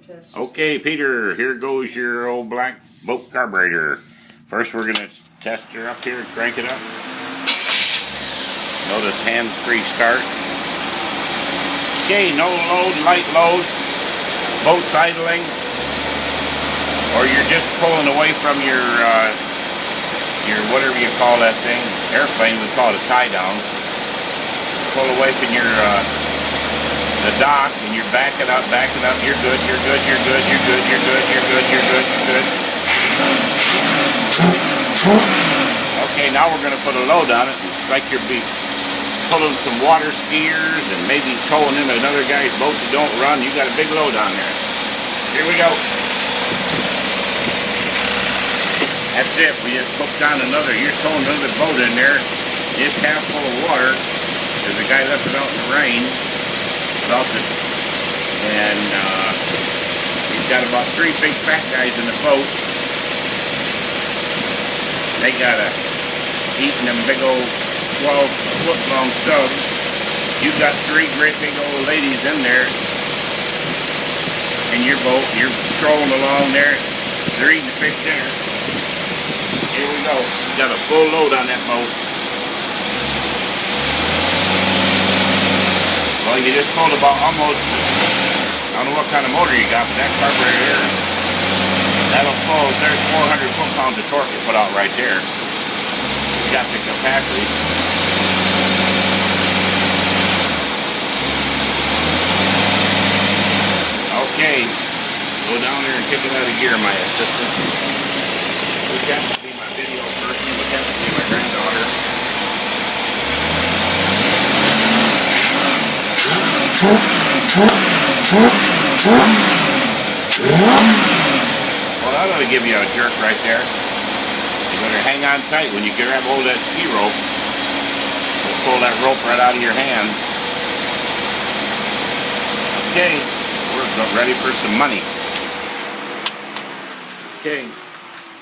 Rochester. Okay, Peter, here goes your old black boat carburetor. First we're going to test her up here and crank it up. Notice hands-free start. Okay, no load, light load, boat's idling, or you're just pulling away from your whatever you call that thing, airplane, we call it a tie-down. Pull away from your the dock and you're backing up, you're good, you're good, you're good, you're good, you're good, you're good, you're good, you're good. Okay, now we're going to put a load on it. It's like you're pulling some water skiers and maybe towing in another guy's boat that don't run. You got a big load on there. Here we go. That's it. We just hooked on you're towing another boat in there. It's half full of water because the guy left it out in the rain. And he's got about 3 big fat guys in the boat. They got eating them big old 12-foot long stubs. You've got 3 great big old ladies in there in your boat. You're trolling along there. They're eating fish dinner. Here we go. Got a full load on that boat. Well, you just pulled about almost, I don't know what kind of motor you got, but that carburetor, that'll pull, there's 400 foot-pounds of torque you put out right there. You got the capacity. Okay, go down there and kick it out of gear, my assistant. Would have to be my video person, would have to be my granddaughter. Well, that ought to give you a jerk right there. You better hang on tight when you grab hold of that ski rope. It'll pull that rope right out of your hand. Okay, we're ready for some money. Okay.